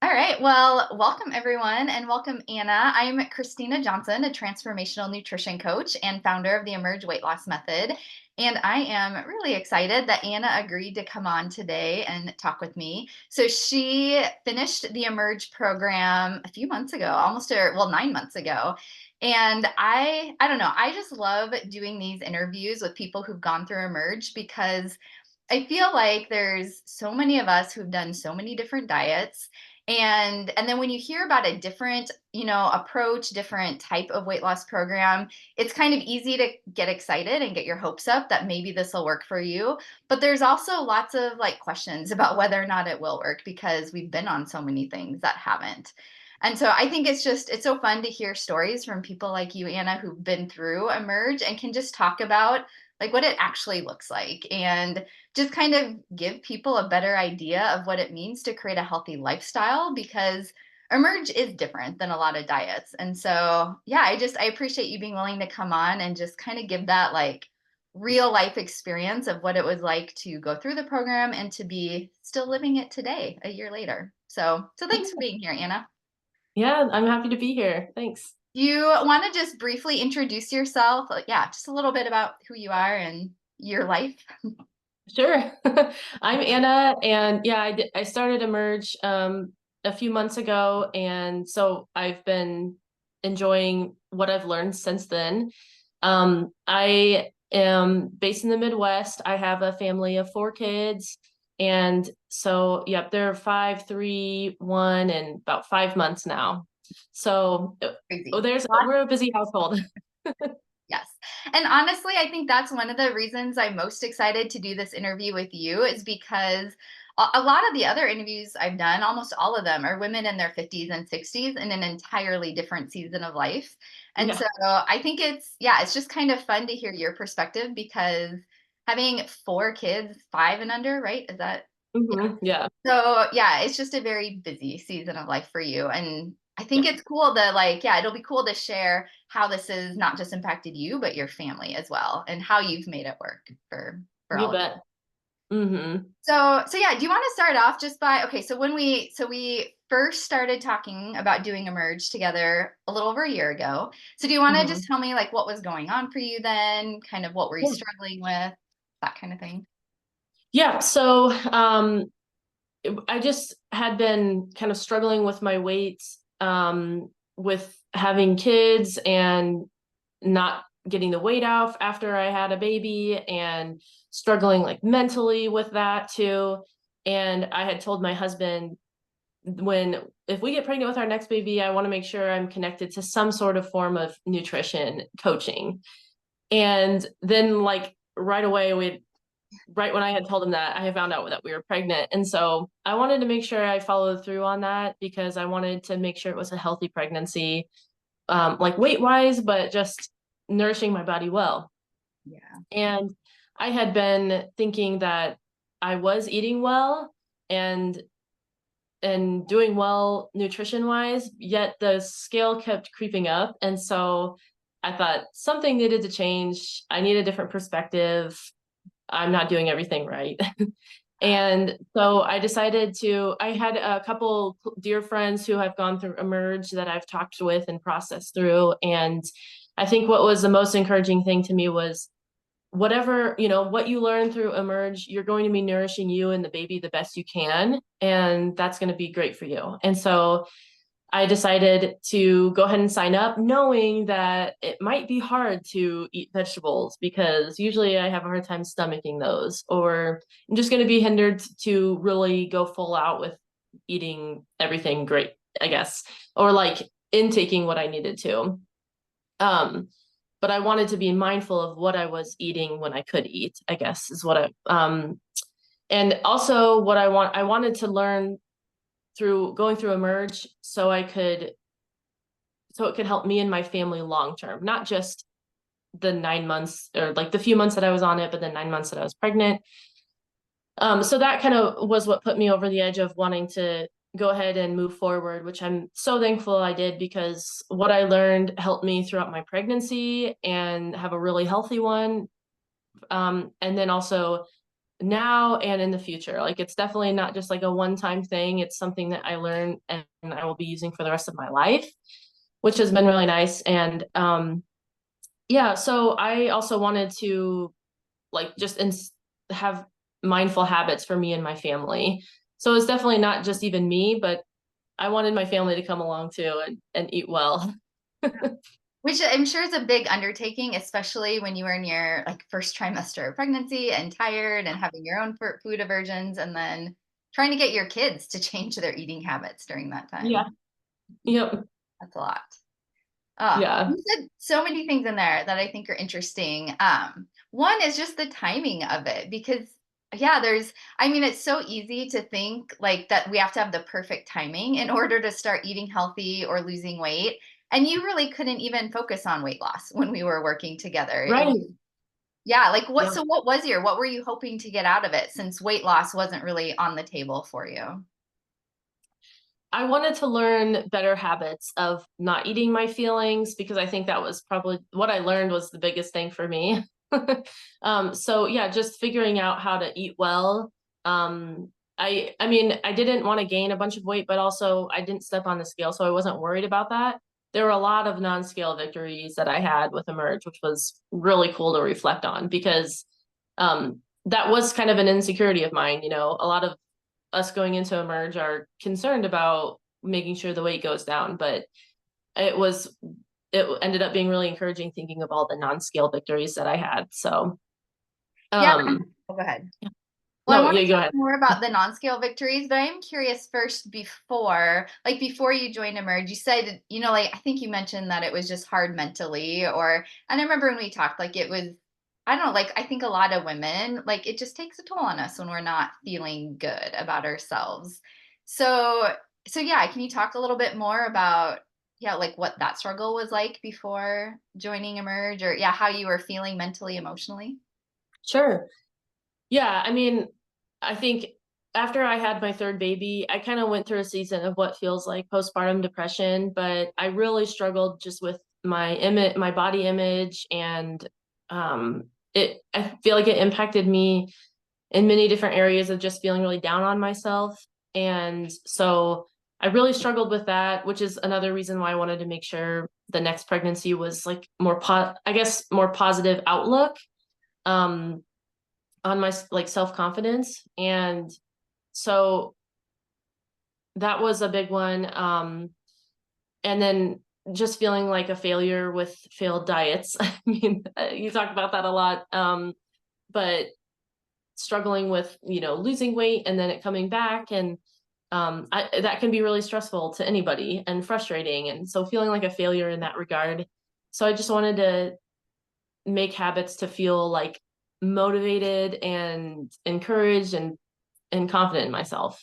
All right. Well, welcome everyone and welcome Anna. I'm Christina Johnson, a transformational nutrition coach and founder of the Emerge Weight Loss Method. And I am really excited that Anna agreed to come on today and talk with me. So she finished the Emerge program a few months ago, almost 9 months ago. And I don't know, I just love doing these interviews with people who've gone through Emerge because I feel like there's so many of us who've done so many different diets, and then when you hear about a different, approach, different type of weight loss program, it's kind of easy to get excited and get your hopes up that maybe this will work for you. But there's also lots of like questions about whether or not it will work because we've been on so many things that haven't. And so I think it's so fun to hear stories from people like you, Anna, who've been through Emerge and can just talk about like what it actually looks like and just kind of give people a better idea of what it means to create a healthy lifestyle because Emerge is different than a lot of diets. And so, yeah, I appreciate you being willing to come on and just kind of give that like real life experience of what it was like to go through the program and to be still living it today a year later. So thanks for being here, Anna. Yeah, I'm happy to be here. Thanks. Do you want to just briefly introduce yourself? Yeah, just a little bit about who you are and your life. Sure. I'm Anna, and yeah, I started Emerge a few months ago, and so I've been enjoying what I've learned since then. I am based in the Midwest. I have a family of four kids, and so yep, they're 5, 3, 1, and about 5 months now. So Crazy. we're a busy household. Yes. And honestly, I think that's one of the reasons I'm most excited to do this interview with you is because a lot of the other interviews I've done, almost all of them are women in their 50s and 60s in an entirely different season of life. And Yeah. so I think it's just kind of fun to hear your perspective because having four kids, five and under, right? Is that Yeah. so yeah, it's just a very busy season of life for you. And I think it's cool to like, yeah, it'll be cool to share how this has not just impacted you, but your family as well, and how you've made it work for You all of you. bet. Hmm. So yeah, do you want to start off just by okay, so we first started talking about doing Emerge together a little over a year ago. So do you want to just Hmm. tell me like what was going on for you then, kind of what were you Yeah. struggling with, that kind of thing? Yeah. So I just had been kind of struggling with my weight, with having kids and not getting the weight off after I had a baby and struggling like mentally with that too. And I had told my husband when if we get pregnant with our next baby, I want to make sure I'm connected to some sort of form of nutrition coaching. And then like right away we right when I had told him that, I had found out that we were pregnant. And so I wanted to make sure I followed through on that because I wanted to make sure it was a healthy pregnancy, like weight wise, but just nourishing my body well. Yeah. And I had been thinking that I was eating well and doing well nutrition wise, yet the scale kept creeping up. And so I thought something needed to change. I need a different perspective. I'm not doing everything right. And so I had a couple dear friends who have gone through Emerge that I've talked with and processed through. And I think what was the most encouraging thing to me was whatever, what you learn through Emerge, you're going to be nourishing you and the baby the best you can. And that's going to be great for you. And so I decided to go ahead and sign up, knowing that it might be hard to eat vegetables because usually I have a hard time stomaching those, or I'm just going to be hindered to really go full out with eating everything great, I guess, or like intaking what I needed to. Um, but I wanted to be mindful of what I was eating when I could eat, I guess is what and also I wanted to learn through going through Emerge so it could help me and my family long term, not just the 9 months or like the few months that I was on it, but the 9 months that I was pregnant. So that kind of was what put me over the edge of wanting to go ahead and move forward, which I'm so thankful I did because what I learned helped me throughout my pregnancy and have a really healthy one. And then also now and in the future. Like it's definitely not just like a one-time thing. It's something that I learned and I will be using for the rest of my life, which has been really nice. And yeah, so I also wanted to like have mindful habits for me and my family. So it's definitely not just even me, but I wanted my family to come along too and eat well. Which I'm sure is a big undertaking, especially when you were in your like first trimester of pregnancy and tired and having your own food aversions, and then trying to get your kids to change their eating habits during that time. Yeah. Yep. That's a lot. You Yeah. said so many things in there that I think are interesting. One is just the timing of it because yeah, I mean, it's so easy to think like that we have to have the perfect timing in order to start eating healthy or losing weight. And you really couldn't even focus on weight loss when we were working together. It was, Right. yeah, like Yep. what were you hoping to get out of it since weight loss wasn't really on the table for you? I wanted to learn better habits of not eating my feelings because I think that was probably what I learned was the biggest thing for me. So yeah, just figuring out how to eat well. I mean, I didn't want to gain a bunch of weight, but also I didn't step on the scale, so I wasn't worried about that. There were a lot of non-scale victories that I had with Emerge, which was really cool to reflect on because that was kind of an insecurity of mine. You know, a lot of us going into Emerge are concerned about making sure the weight goes down, but it was it ended up being really encouraging thinking of all the non-scale victories that I had. So Yeah, um go ahead. Well, I no, want yeah, to go talk ahead. more about the non-scale victories, but I'm curious first before you joined Emerge, you said, like I think you mentioned that it was just hard mentally, and I remember when we talked, like it was, I don't know, like I think a lot of women, like it just takes a toll on us when we're not feeling good about ourselves. So, so yeah, can you talk a little bit more about, yeah, like what that struggle was like before joining Emerge, or yeah, how you were feeling mentally, emotionally? Sure. Yeah, I mean, I think after I had my third baby, I kind of went through a season of what feels like postpartum depression, but I really struggled just with my body image, and I feel like it impacted me in many different areas of just feeling really down on myself. And so I really struggled with that, which is another reason why I wanted to make sure the next pregnancy was like I guess more positive outlook um on my like self-confidence. And so that was a big one. And then just feeling like a failure with failed diets. I mean, you talk about that a lot. But struggling with losing weight and then it coming back, and that can be really stressful to anybody and frustrating, and so feeling like a failure in that regard. So I just wanted to make habits to feel like motivated and encouraged and confident in myself.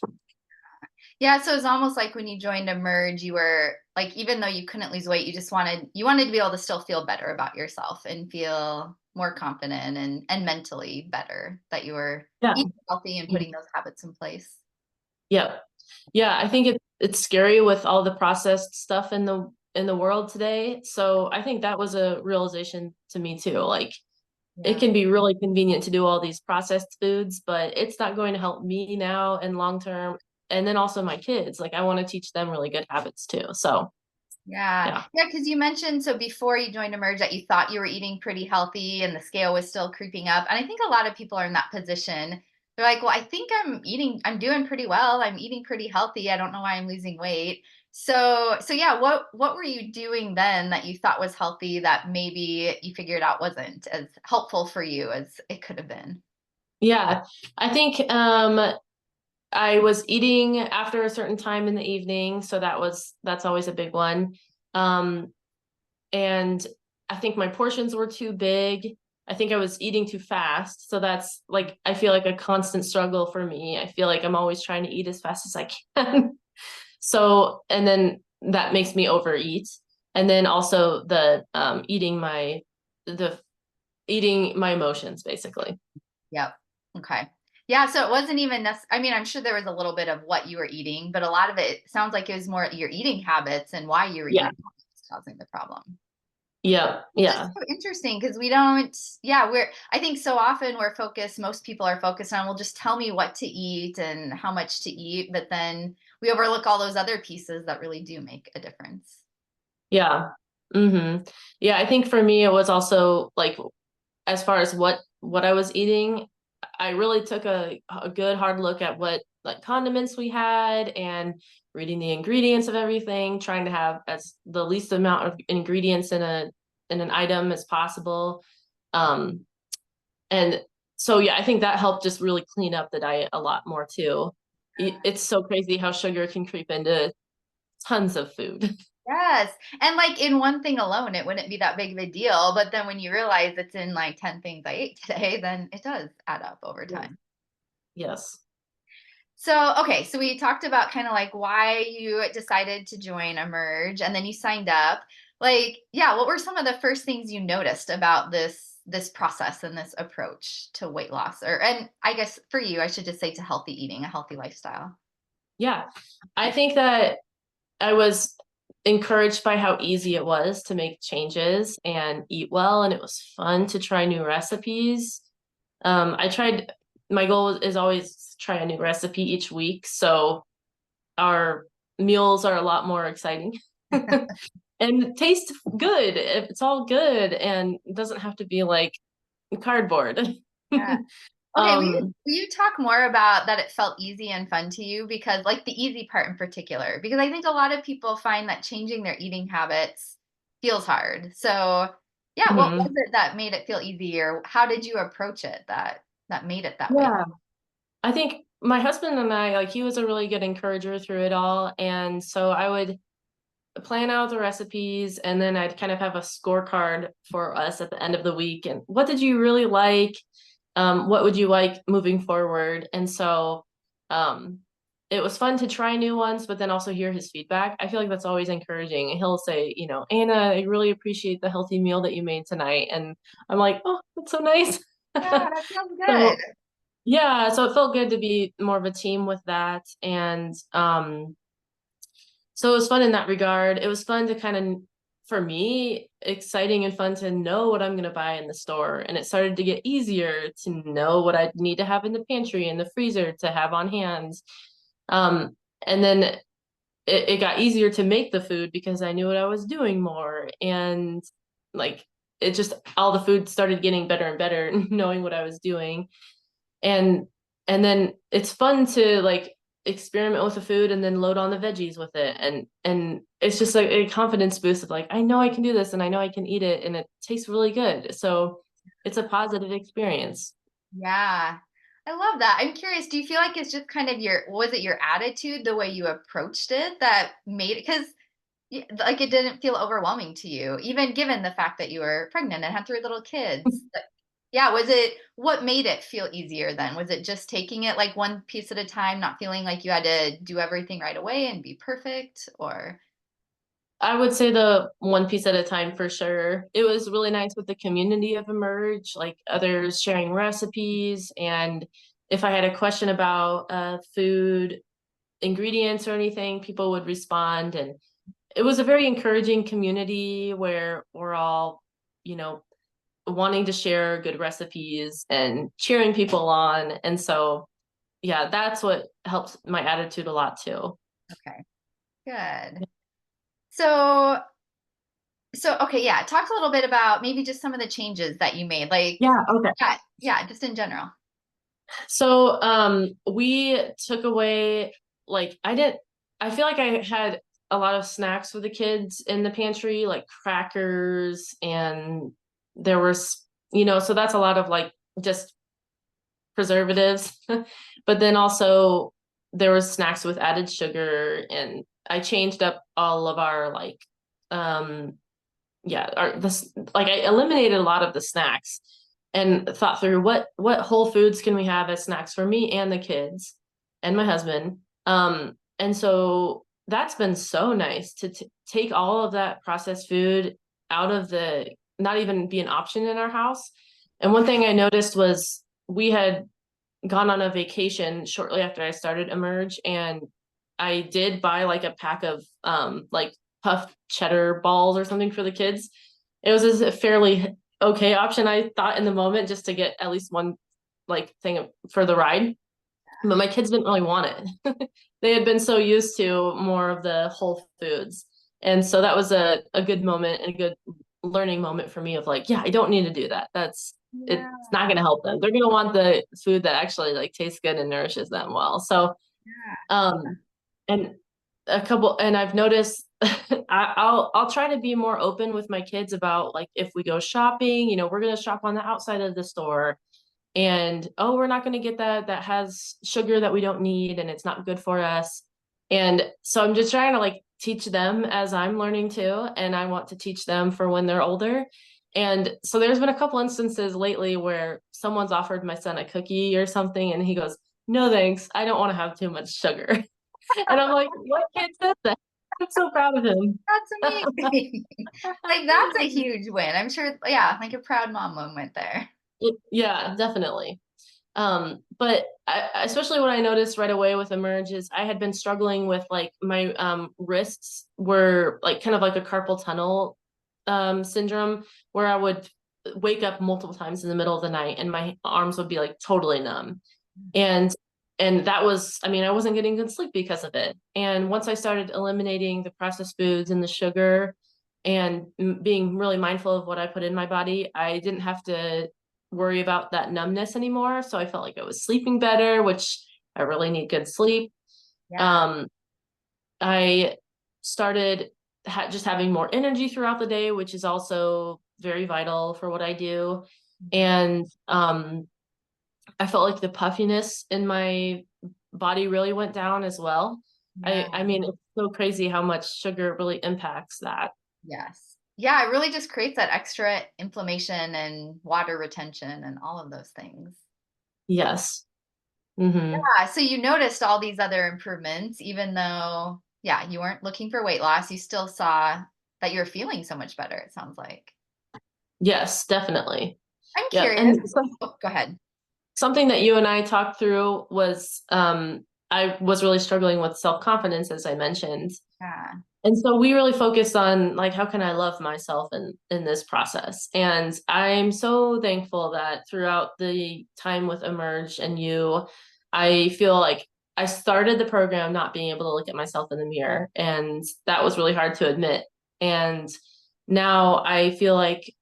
Yeah, so it's almost like when you joined Emerge, you were like, even though you couldn't lose weight, you wanted to be able to still feel better about yourself and feel more confident and mentally better that you were Yeah. eating healthy and putting those habits in place. Yeah. Yeah, I think it's scary with all the processed stuff in the world today. So I think that was a realization to me too. Like it Yeah. can be really convenient to do all these processed foods, but it's not going to help me now and long term. And then also my kids, like I want to teach them really good habits too. So Yeah. yeah. Yeah, because you mentioned so before you joined Emerge that you thought you were eating pretty healthy and the scale was still creeping up. And I think a lot of people are in that position. They're like, well, I think I'm doing pretty well. I'm eating pretty healthy. I don't know why I'm losing weight. So yeah, what were you doing then that you thought was healthy that maybe you figured out wasn't as helpful for you as it could have been? Yeah. I think I was eating after a certain time in the evening, so that's always a big one. Um and I think my portions were too big. I think I was eating too fast. So that's like, I feel like a constant struggle for me. I feel like I'm always trying to eat as fast as I can. So, and then that makes me overeat. And then also the eating my emotions basically. Yep. Okay. Yeah, so it wasn't even I mean, I'm sure there was a little bit of what you were eating, but a lot of it sounds like it was more your eating habits and why you were Yeah. eating what was causing the problem. Yeah, Which is yeah, so interesting because we don't, yeah, I think so often we're focused, most people are focused on, well, just tell me what to eat and how much to eat. But then we overlook all those other pieces that really do make a difference. yeah. Yeah, I think for me it was also like as far as what I was eating, I really took a good hard look at what like condiments we had and reading the ingredients of everything, trying to have as the least amount of ingredients in an item as possible. Um, and so yeah, I think that helped just really clean up the diet a lot more too. It's so crazy how sugar can creep into tons of food. Yes. And like in one thing alone, it wouldn't be that big of a deal. But then when you realize it's in like 10 things I ate today, then it does add up over Yeah. time. Yes. So, okay, so we talked about kind of like why you decided to join Emerge and then you signed up. Like, yeah, what were some of the first things you noticed about this process and this approach to weight loss or and I guess for you, I should just say to healthy eating, a healthy lifestyle. Yeah. I think that I was encouraged by how easy it was to make changes and eat well, and it was fun to try new recipes. I tried, my goal is always try a new recipe each week, so our meals are a lot more exciting and taste good. It's all good and it doesn't have to be like cardboard. Yeah. Okay, um, will you talk more about that it felt easy and fun to you? Because like the easy part in particular, because I think a lot of people find that changing their eating habits feels hard. So yeah, what was mhm. it that made it feel easier? How did you approach it that made it that way? Yeah. I think my husband and I, like, he was a really good encourager through it all. And so I would plan out the recipes and then I'd kind of have a scorecard for us at the end of the week. And what did you really like? What would you like moving forward? And so um, it was fun to try new ones, but then also hear his feedback. I feel like that's always encouraging. He'll say, you know, Anna, I really appreciate the healthy meal that you made tonight. And I'm like, oh, that's so nice. Yeah, that sounds good. So yeah, so it felt good to be more of a team with that. And so it was fun in that regard. It was fun to kind of, for me, exciting and fun to know what I'm going to buy in the store. And it started to get easier to know what I need to have in the pantry and the freezer to have on hand. Um, and then it got easier to make the food because I knew what I was doing more. And like, it just, all the food started getting better and better, knowing what I was doing. And then it's fun to like experiment with the food and then load on the veggies with it, and it's just like a confidence boost of like I know I can do this and I know I can eat it and it tastes really good, so it's a positive experience. Yeah. I love that. I'm curious, do you feel like it's just kind of was it your attitude, the way you approached it that made it? Because like it didn't feel overwhelming to you, even given the fact that you were pregnant and had three little kids. Yeah, was it what made it feel easier then? Was it just taking it like one piece at a time, not feeling like you had to do everything right away and be perfect? Or I would say the one piece at a time for sure. It was really nice with the community of Emerge, like others sharing recipes, and if I had a question about food ingredients or anything, people would respond. And it was a very encouraging community where we're all, you know, wanting to share good recipes and cheering people on. And so, yeah, that's what helps my attitude a lot too. okay, good. So okay, yeah, talk a little bit about maybe just some of the changes that you made. Like Yeah, okay. yeah, just in general. So, we took away, like, I feel like I had a lot of snacks for the kids in the pantry, like crackers, and there was, so that's a lot of like just preservatives. But then also there was snacks with added sugar, and I changed up all of our like um yeah, our this like I eliminated a lot of the snacks and thought through what whole foods can we have as snacks for me and the kids and my husband. And so that's been so nice to take all of that processed food out of the not even be an option in our house. And one thing I noticed was we had gone on a vacation shortly after I started Emerge, and I did buy like a pack of like puffed cheddar balls or something for the kids. it was a fairly okay option, I thought in the moment, just to get at least one like thing for the ride. But my kids didn't really want it. They had been so used to more of the whole foods. And so that was a good moment and a good learning moment for me of like, yeah, I don't need to do that. It's Yeah. not going to help them. They're going to want the food that actually like tastes good and nourishes them well. So, Yeah. um, and and I've noticed I'll try to be more open with my kids about like if we go shopping, we're going to shop on the outside of the store and oh, we're not going to get that has sugar that we don't need and it's not good for us. And so I'm just trying to like teach them as I'm learning too, and I want to teach them for when they're older. And so there's been a couple instances lately where someone's offered my son a cookie or something and he goes, no thanks, I don't want to have too much sugar. And I'm like, what kid said that? I'm so proud of him. That's amazing. Like, that's a huge win. I'm sure, yeah, like a proud mom moment there. Yeah, definitely. But especially what I noticed right away with Emerge is I had been struggling with like my wrists were like kind of like a carpal tunnel syndrome where I would wake up multiple times in the middle of the night and my arms would be like totally numb. And that was, I mean, I wasn't getting good sleep because of it. And once I started eliminating the processed foods and the sugar and being really mindful of what I put in my body, I didn't have to worry about that numbness anymore. So I felt like I was sleeping better, which I really need good sleep. Yeah. Um, I started just having more energy throughout the day, which is also very vital for what I do. Mhm. And I felt like the puffiness in my body really went down as well. Yeah. I mean, it's so crazy how much sugar really impacts that. Yes. Yeah, it really just creates that extra inflammation and water retention and all of those things. Yes. Hmm. Yeah, so you noticed all these other improvements, even though, yeah, you weren't looking for weight loss, you still saw that you were feeling so much better, it sounds like. Yes, definitely. I'm Yep. curious. And Oh, go ahead. something that you and I talked through was I was really struggling with self-confidence, as I mentioned. Yeah. And so we really focused on like how can I love myself in this process. And I'm so thankful that throughout the time with Emerge and you, I feel like I started the program not being able to look at myself in the mirror. And that was really hard to admit. And now I feel like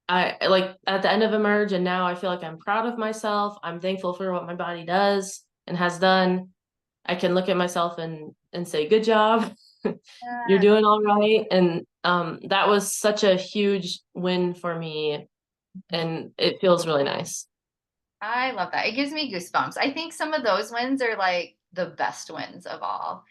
I like at the end of Emerge, and now I feel like I'm proud of myself. I'm thankful for what my body does and has done. I can look at myself and say, "Good job, you're Yeah. doing all right." And that was such a huge win for me, Mhm. and it feels really nice. I love that. It gives me goosebumps. I think some of those wins are like the best wins of all.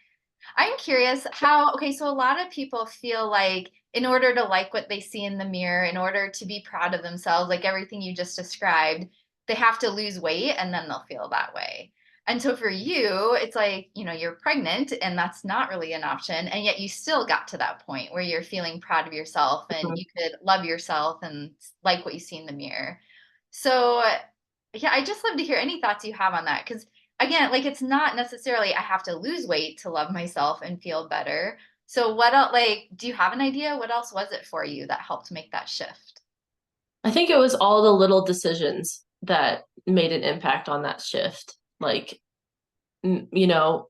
I'm curious how, okay, so a lot of people feel like in order to like what they see in the mirror, in order to be proud of themselves, like everything you just described, they have to lose weight and then they'll feel that way. And so for you, it's like, you're pregnant and that's not really an option. And yet you still got to that point where you're feeling proud of yourself and Mhm. you could love yourself and like what you see in the mirror. So, yeah, I just love to hear any thoughts you have on that. Because again, like it's not necessarily I have to lose weight to love myself and feel better. So what else, like, do you have an idea? What else was it for you that helped make that shift? I think it was all the little decisions that made an impact on that shift, like you know,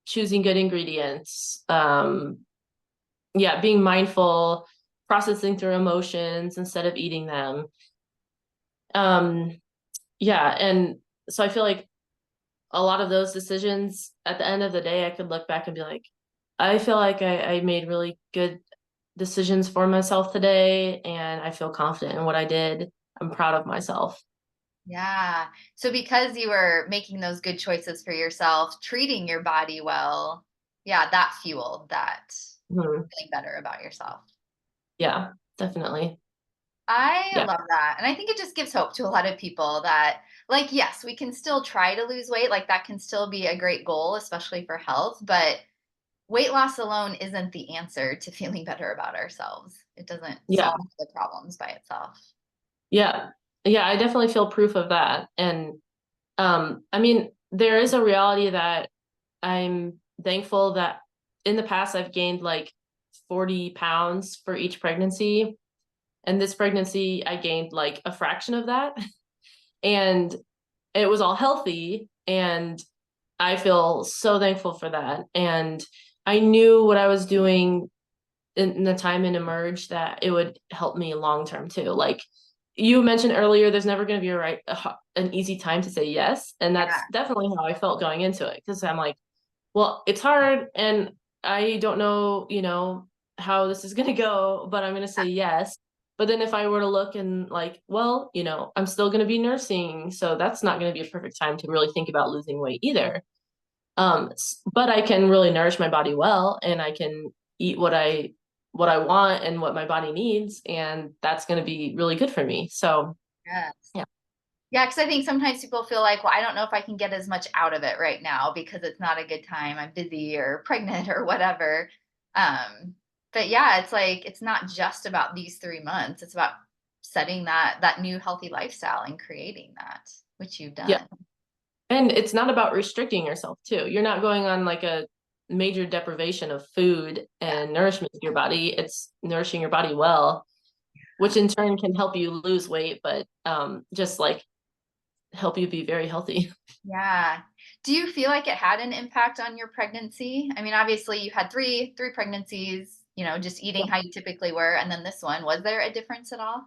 choosing good ingredients, yeah, being mindful, processing through emotions instead of eating them. Um, yeah, and so I feel like a lot of those decisions at the end of the day, I could look back and be like, I feel like I made really good decisions for myself today, and I feel confident in what I did. I'm proud of myself. Yeah. So because you were making those good choices for yourself, treating your body well, yeah, that fueled that Mhm. feeling better about yourself. Yeah, definitely. I Yeah, love that. And I think it just gives hope to a lot of people that, like, yes, we can still try to lose weight. Like, that can still be a great goal, especially for health. But weight loss alone isn't the answer to feeling better about ourselves. It doesn't yeah, solve the problems by itself. yeah, yeah. I definitely feel proof of that, and I mean, there is a reality that I'm thankful that in the past I've gained like 40 pounds for each pregnancy. And this pregnancy, I gained like a fraction of that. And it was all healthy. And I feel so thankful for that. And I knew what I was doing in the time in Emerge that it would help me long term too. Like you mentioned earlier, there's never going to be an easy time to say yes. And that's definitely how I felt going into it. Cause I'm like, well, it's hard and I don't know, how this is going to go, but I'm going to say yes. But then if I were to look and like, well, I'm still going to be nursing. So that's not going to be a perfect time to really think about losing weight either. But I can really nourish my body well and I can eat what I want and what my body needs, and that's going to be really good for me. So, Yes. yeah. Yeah, because I think sometimes people feel like, well, I don't know if I can get as much out of it right now because it's not a good time. I'm busy or pregnant or whatever. Um, but yeah, it's like it's not just about these 3 months. It's about setting that new healthy lifestyle and creating that, which you've Yeah. done. And it's not about restricting yourself too. You're not going on like a major deprivation of food Yeah. and nourishment to your body. It's nourishing your body well, which in turn can help you lose weight, but just like help you be very healthy. Yeah. Do you feel like it had an impact on your pregnancy? I mean, obviously you had three pregnancies, just eating how you typically were, and then this one. Was there a difference at all?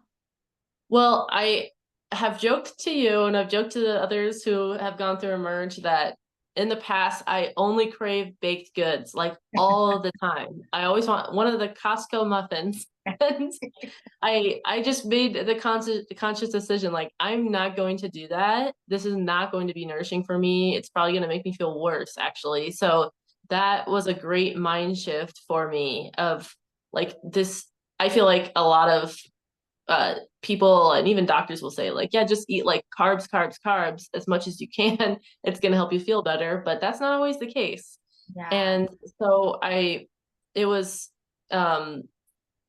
Well, I have joked to you and I've joked to the others who have gone through Emerge that in the past I only crave baked goods like all the time. I always want one of the Costco muffins. And I just made the conscious decision like I'm not going to do that. This is not going to be nourishing for me. It's probably going to make me feel worse actually. So that was a great mind shift for me of like this. I feel like a lot of people and even doctors will say like, yeah, just eat like carbs, carbs, carbs as much as you can. It's going to help you feel better, but that's not always the case. Yeah. And so it was, um,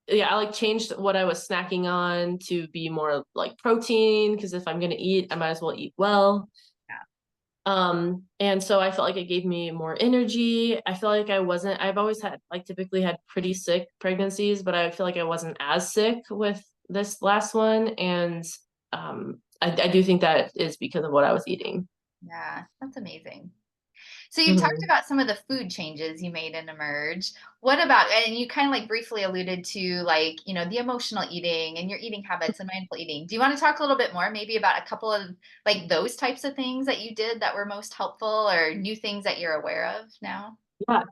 yeah, I like changed what I was snacking on to be more like protein because if I'm going to eat, I might as well eat well. Yeah. And so I felt like it gave me more energy. I feel like I've always had like typically had pretty sick pregnancies, but I feel like I wasn't as sick with this last one. And I do think that is because of what I was eating. Yeah. That's amazing. So you talked Mhm. about some of the food changes you made in Emerge. What about, and you kind of like briefly alluded to like, the emotional eating and your eating habits and mindful eating. Do you want to talk a little bit more maybe about a couple of like those types of things that you did that were most helpful or new things that you're aware of now? Yeah.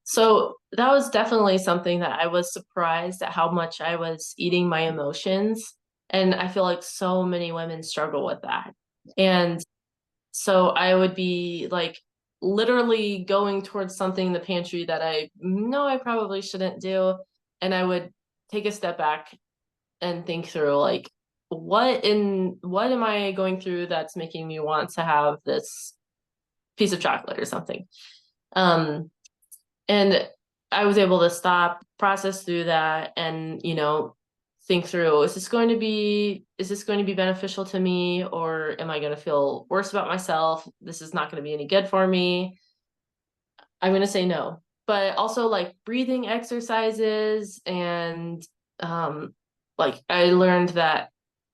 So that was definitely something that I was surprised at how much I was eating my emotions. And I feel like so many women struggle with that. And so I would be like literally going towards something in the pantry that I know I probably shouldn't do. And I would take a step back and think through like what am I going through that's making me want to have this piece of chocolate or something. Um and I was able to stop, process through that and, think through, is this going to be beneficial to me or am I going to feel worse about myself? This is not going to be any good for me. I'm going to say no. But also like breathing exercises and um like I learned that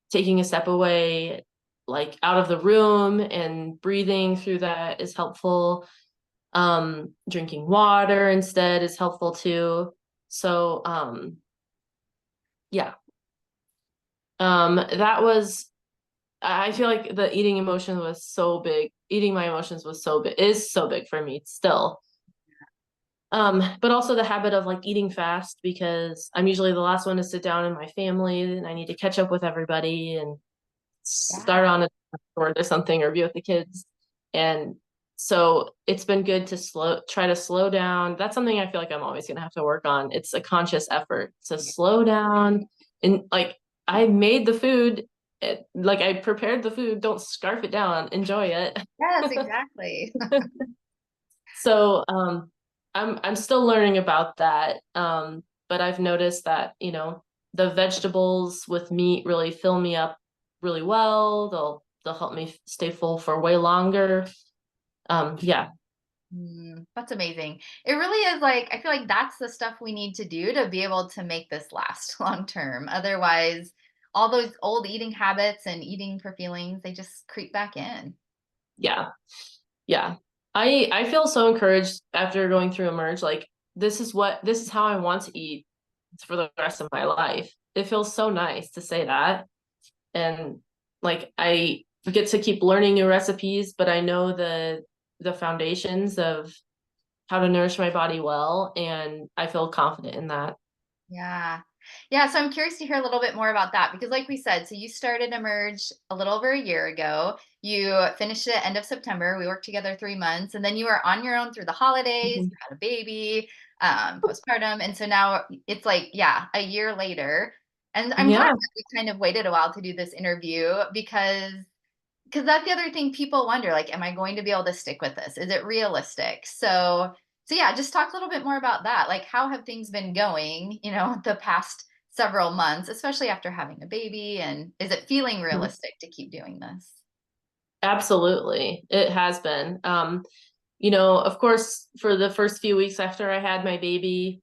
taking a step away like out of the room and breathing through that is helpful. Drinking water instead is helpful too. So yeah. That was I feel like the eating emotion was so big. Eating my emotions was so big is so big for me still. But also the habit of like eating fast because I'm usually the last one to sit down in my family and I need to catch up with everybody and start Yeah. on a board or something or be with the kids. And so it's been good to try to slow down. That's something I feel like I'm always gonna have to work on. It's a conscious effort to slow down and like I made the food, like I prepared the food, don't scarf it down, enjoy it. Yes, exactly. So I'm still learning about that. But I've noticed that, the vegetables with meat really fill me up really well. They'll help me stay full for way longer. Yeah. That's amazing. It really is like, I feel like that's the stuff we need to do to be able to make this last long term. Otherwise, all those old eating habits and eating for feelings, they just creep back in. Yeah. Yeah. I feel so encouraged after going through Emerge, like this is how I want to eat for the rest of my life. It feels so nice to say that. And like I get to keep learning new recipes, but I know the foundations of how to nourish my body well, and I feel confident in that. Yeah. Yeah. So I'm curious to hear a little bit more about that because, like we said, so you started Emerge a little over a year ago. You finished it end of September. We worked together 3 months, and then you were on your own through the holidays. Mhm. You had a baby, postpartum. And so now it's like, yeah, a year later. And I'm glad Yeah, that we kind of waited a while to do this interview because that's the other thing people wonder, like, am I going to be able to stick with this? Is it realistic? So yeah, just talk a little bit more about that. Like, how have things been going, the past several months, especially after having a baby? And is it feeling realistic to keep doing this? absolutely. It has been. Of course, for the first few weeks after I had my baby,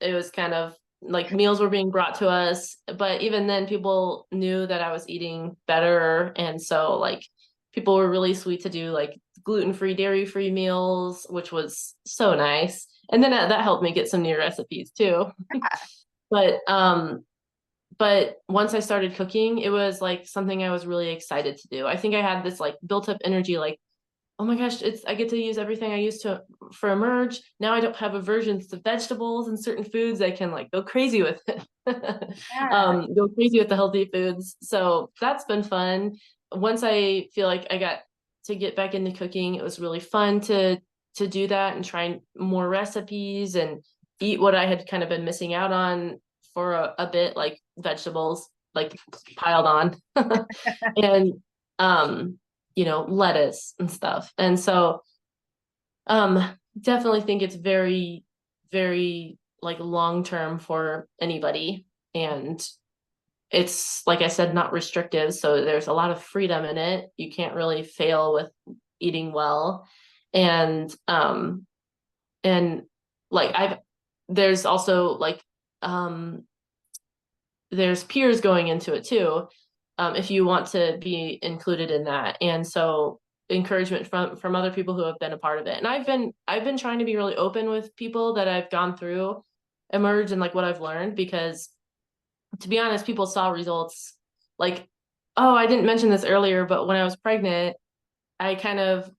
it was kind of like meals were being brought to us, but even then people knew that I was eating better, and so like people were really sweet to do like gluten-free, dairy-free meals, which was so nice. And then that helped me get some new recipes too. But but once I started cooking, it was like something I was really excited to do. I think I had this like built up energy, like, oh my gosh, it's I get to use everything I used to for Emerge. Now I don't have aversions to vegetables and certain foods. I can like go crazy with it. Yeah. Go crazy with the healthy foods. So that's been fun. Once I feel like I got to get back into cooking, it was really fun to do that and try more recipes and eat what I had kind of been missing out on for a bit, like vegetables, like piled on. And lettuce and stuff. And so definitely think it's very, very like long term for anybody. And it's like I said, not restrictive. So there's a lot of freedom in it. You can't really fail with eating well. And and like I've there's also like um there's peers going into it too, if you want to be included in that. And so encouragement from other people who have been a part of it. And I've been trying to be really open with people that I've gone through Emerge and like what I've learned, because to be honest, people saw results like, oh, I didn't mention this earlier, but when I was pregnant, I kind of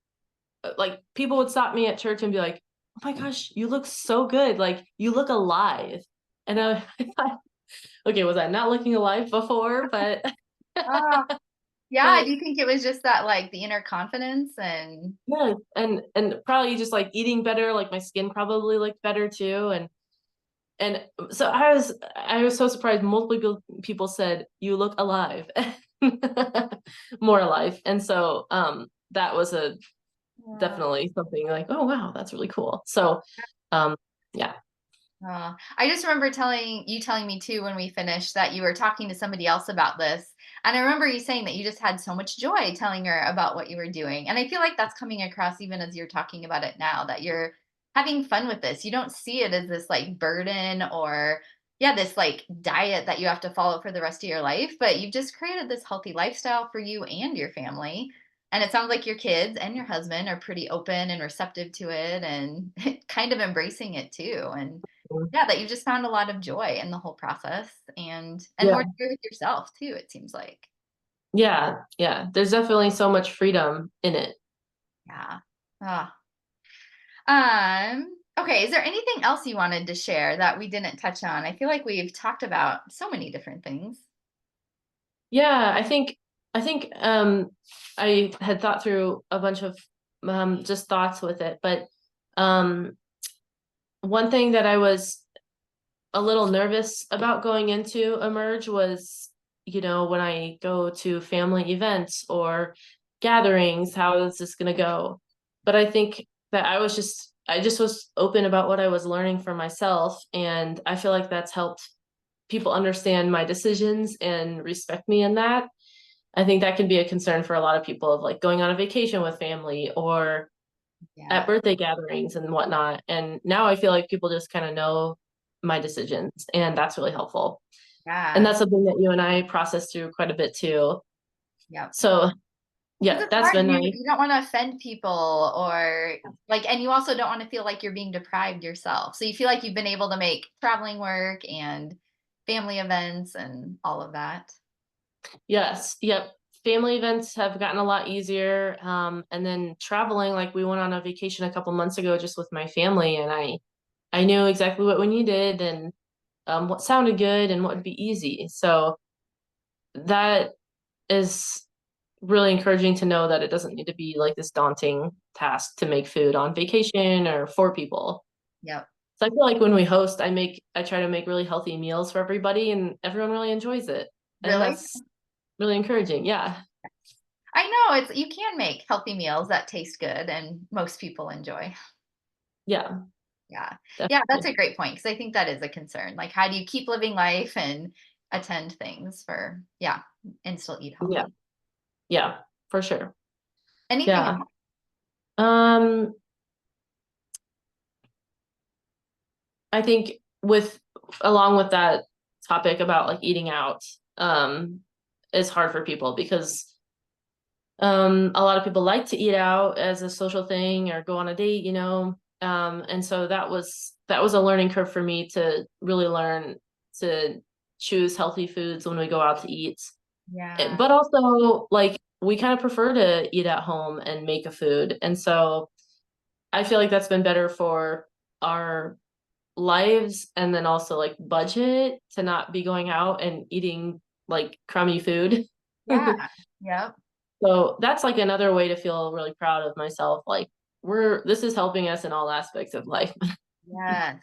like people would stop me at church and be like, oh my gosh, you look so good, like you look alive. And I thought, okay, was I not looking alive before? But Ah, yeah. I but do think it was just that, like, the inner confidence and yeah, and probably just like eating better, like my skin probably looked better too. And so I was so surprised. Multiple people said you look alive, more alive. And so that was a yeah. definitely something like, oh wow, that's really cool. So um yeah. I just remember telling me too when we finished that you were talking to somebody else about this. And I remember you saying that you just had so much joy telling her about what you were doing. And I feel like that's coming across even as you're talking about it now, that you're having fun with this. You don't see it as this like burden or, yeah, this like diet that you have to follow for the rest of your life, but you've just created this healthy lifestyle for you and your family. And it sounds like your kids and your husband are pretty open and receptive to it and kind of embracing it too. And yeah, that you just found a lot of joy in the whole process and more Yeah. joy with yourself too, it seems like. Yeah. Yeah. There's definitely so much freedom in it. Yeah. Ah. Okay, is there anything else you wanted to share that we didn't touch on? I feel like we've talked about so many different things. Yeah, I think I had thought through a bunch of just thoughts with it, but um one thing that I was a little nervous about going into Emerge was, when I go to family events or gatherings, how is this going to go? But I think that I just was open about what I was learning for myself, and I feel like that's helped people understand my decisions and respect me in that. I think that can be a concern for a lot of people of like going on a vacation with family or Yeah. at birthday gatherings and whatnot. And now I feel like people just kind of know my decisions, and that's really helpful. And Yeah. that's something that you and I process through quite a bit too. Yep. So Because yeah, it's that's hard. been You nice. you don't want to offend people or like, and you also don't want to feel like you're being deprived yourself. So you feel like you've been able to make traveling work and family events and all of that. Yes, yep. Family events have gotten a lot easier. And then traveling, like we went on a vacation a couple months ago just with my family, and I knew exactly what we needed and what sounded good and what would be easy. So that is really encouraging to know that it doesn't need to be like this daunting task to make food on vacation or for people. Yep. So I feel like when we host, I try to make really healthy meals for everybody, and everyone really enjoys it. And Really? that's really encouraging. Yeah. I know it's you can make healthy meals that taste good and most people enjoy. Yeah, Yeah. Yeah, that's definitely. a great point because I think that is a concern. Like how do you keep living life and attend things for yeah, and still eat Yeah. healthy? Yeah, for sure. Anything Yeah. else? Um, I think with along with that topic about like eating out, is hard for people because a lot of people like to eat out as a social thing or go on a date, you know. And so that was a learning curve for me to really learn to choose healthy foods when we go out to eat. Yeah. But also like we kind of prefer to eat at home and make a food. And so I feel like that's been better for our lives and then also like budget to not be going out and eating like crummy food. Yeah. Yep. So that's like another way to feel really proud of myself. Like this is helping us in all aspects of life. Yes.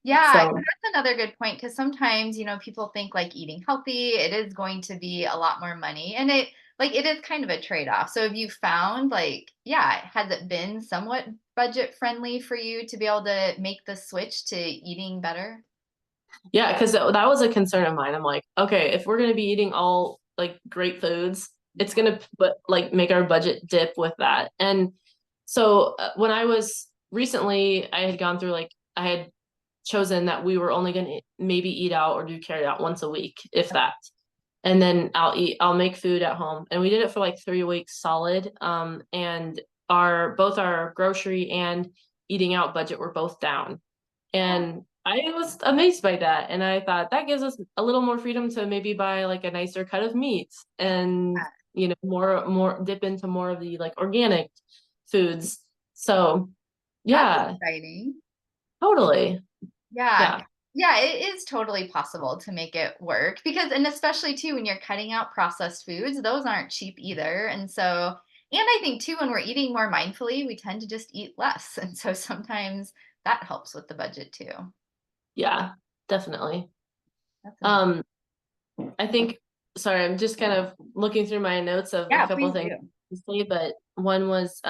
Yeah, So that's another good point because sometimes, people think like eating healthy, it is going to be a lot more money. And it is kind of a trade-off. So have you found like, yeah, has it been somewhat budget friendly for you to be able to make the switch to eating better? yeah, because that was a concern of mine. I'm like, okay, if we're gonna be eating all like great foods, it's gonna but like make our budget dip with that. And so when I was recently, I had gone through like I had chosen that we were only gonna maybe eat out or do carry out once a week, if that. And then I'll make food at home. And we did it for like 3 weeks solid. And both our grocery and eating out budget were both down. Yeah. And I was amazed by that. And I thought that gives us a little more freedom to maybe buy like a nicer cut of meat and, more dip into more of the like organic foods. So That's yeah, exciting. totally. Yeah. Yeah. Yeah, it is totally possible to make it work because, and especially too, when you're cutting out processed foods, those aren't cheap either. And so, and I think too, when we're eating more mindfully, we tend to just eat less. And so sometimes that helps with the budget too. Yeah, definitely. That's amazing. Um, I think, sorry, I'm just kind of looking through my notes of a Yeah, couple of please things do. to say, but one was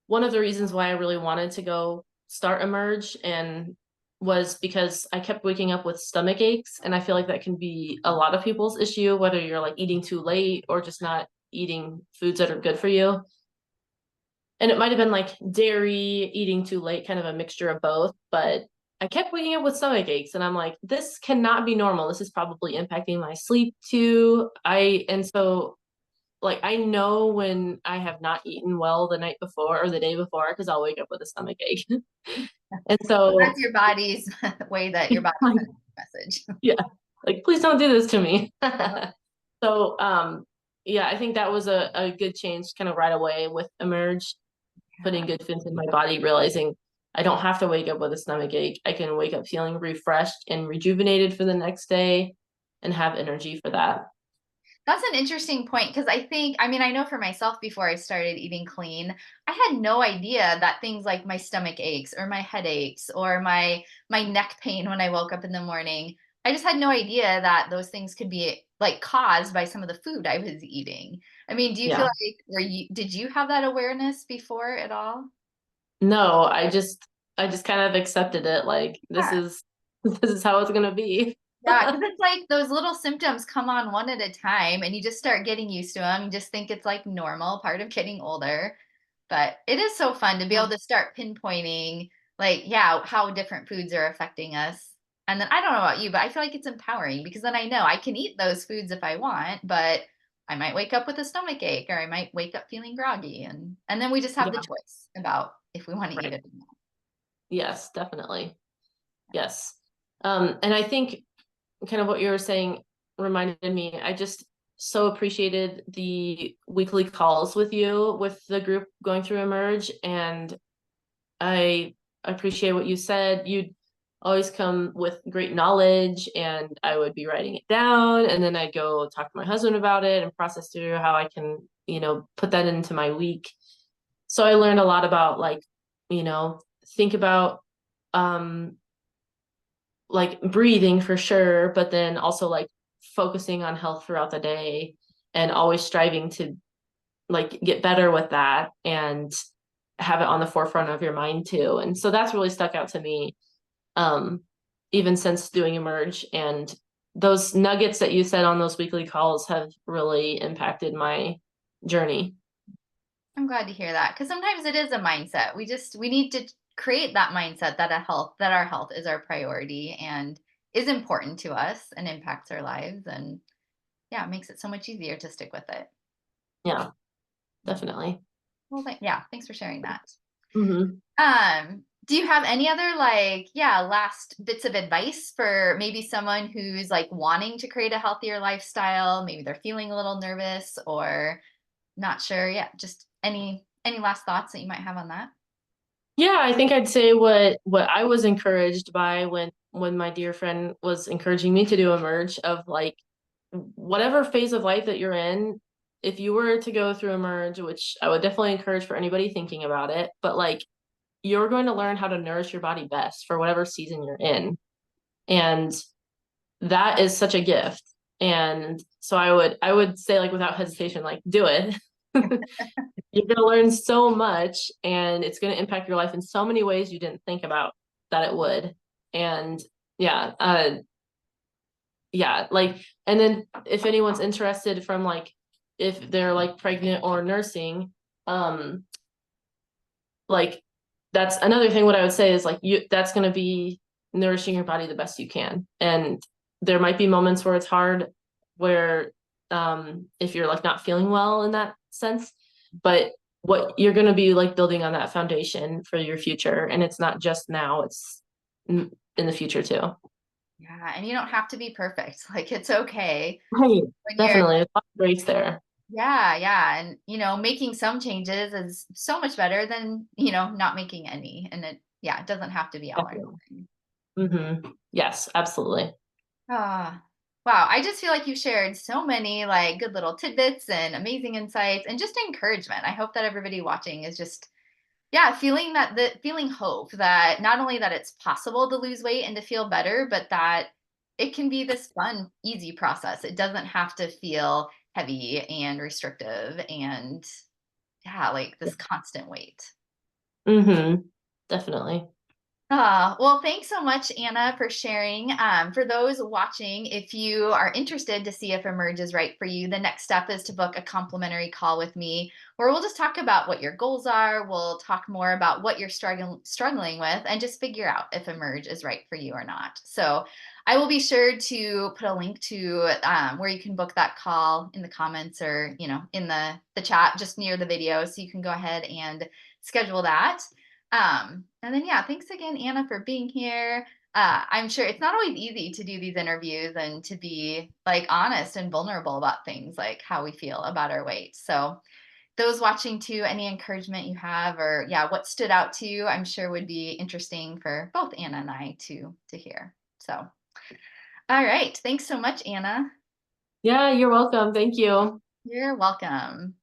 one of the reasons why I really wanted to go start Emerge and was because I kept waking up with stomach aches, and I feel like that can be a lot of people's issue, whether you're like eating too late or just not eating foods that are good for you. And it might have been like dairy, eating too late, kind of a mixture of both, but I kept waking up with stomach aches and I'm like, this cannot be normal. This is probably impacting my sleep too. And so like I know when I have not eaten well the night before or the day before because I'll wake up with a stomach ache. And That's so your body's way that your body like, sends a message. yeah, like please don't do this to me. Yep. So yeah, I think that was a good change kind of right away with Emerge, putting Yeah. good foods in my body, realizing I don't have to wake up with a stomach ache. I can wake up feeling refreshed and rejuvenated for the next day and have energy for that. That's an interesting point because I think, I mean, I know for myself before I started eating clean, I had no idea that things like my stomach aches or my headaches or my neck pain when I woke up in the morning, I just had no idea that those things could be like caused by some of the food I was eating. I mean, do you feel Yeah. like did you have that awareness before at all? No, I just kind of accepted it like this Yeah. is this is how it's gonna be. Yeah, because it's like those little symptoms come on one at a time and you just start getting used to them. You just think it's like normal, part of getting older. But it is so fun to be able Yeah. to start pinpointing, like, yeah, how different foods are affecting us. And then I don't know about you, but I feel like it's empowering because then I know I can eat those foods if I want, but I might wake up with a stomach ache or I might wake up feeling groggy and then we just have the Yeah, choice about if we want to eat right. it or not. Yes, definitely. Yes. And I think kind of what you were saying reminded me, I just so appreciated the weekly calls with you with the group going through Emerge. And I appreciate what you said. You'd always come with great knowledge, and I would be writing it down, and then I'd go talk to my husband about it and process through how I can, put that into my week. So I learned a lot about like, you know, think about um like breathing for sure, but then also like focusing on health throughout the day and always striving to like get better with that and have it on the forefront of your mind too. And so that's really stuck out to me, um, even since doing Emerge. And those nuggets that you said on those weekly calls have really impacted my journey. I'm glad to hear that because sometimes it is a mindset. We need to create that mindset that our health is our priority and is important to us and impacts our lives and yeah, it makes it so much easier to stick with it. Yeah, definitely. Well, yeah, thanks for sharing that. Hmm. Do you have any other like, yeah, last bits of advice for maybe someone who's like wanting to create a healthier lifestyle? Maybe they're feeling a little nervous or not sure. Yeah, just any last thoughts that you might have on that? Yeah, I think I'd say what I was encouraged by when my dear friend was encouraging me to do Emerge of like whatever phase of life that you're in, if you were to go through Emerge, which I would definitely encourage for anybody thinking about it, but like you're going to learn how to nourish your body best for whatever season you're in. And that is such a gift. And so I would say like without hesitation, like do it. You're going to learn so much and it's going to impact your life in so many ways you didn't think about that it would. And yeah, yeah, like, and then if anyone's interested from like if they're like pregnant or nursing, um like that's another thing. What I would say is like you that's going to be nourishing your body the best you can. And there might be moments where it's hard, where if you're like not feeling well in that sense, but what you're going to be like building on that foundation for your future, and it's not just now, it's in the future too. Yeah, and you don't have to be perfect. Like it's okay Right. when you're Definitely, there's a lot of grace there. yeah, yeah, and making some changes is so much better than, not making any. And it yeah, it doesn't have to be all or Definitely. nothing. Yes, absolutely. Ah, wow. I just feel like you shared so many like good little tidbits and amazing insights and just encouragement. I hope that everybody watching is just yeah, feeling hope that not only that it's possible to lose weight and to feel better, but that it can be this fun, easy process. It doesn't have to feel heavy and restrictive and yeah, like this constant weight. Mm-hmm. Definitely. Well, thanks so much, Anna, for sharing. For those watching, if you are interested to see if Emerge is right for you, the next step is to book a complimentary call with me where we'll just talk about what your goals are. We'll talk more about what you're struggling with and just figure out if Emerge is right for you or not. So I will be sure to put a link to where you can book that call in the comments or, in the chat just near the video. So you can go ahead and schedule that. And then, yeah, thanks again, Anna, for being here. I'm sure it's not always easy to do these interviews and to be like honest and vulnerable about things like how we feel about our weight. So, those watching too, any encouragement you have, or yeah, what stood out to you, I'm sure would be interesting for both Anna and I to hear. So, all right, thanks so much, Anna. Yeah, you're welcome. Thank you. You're welcome.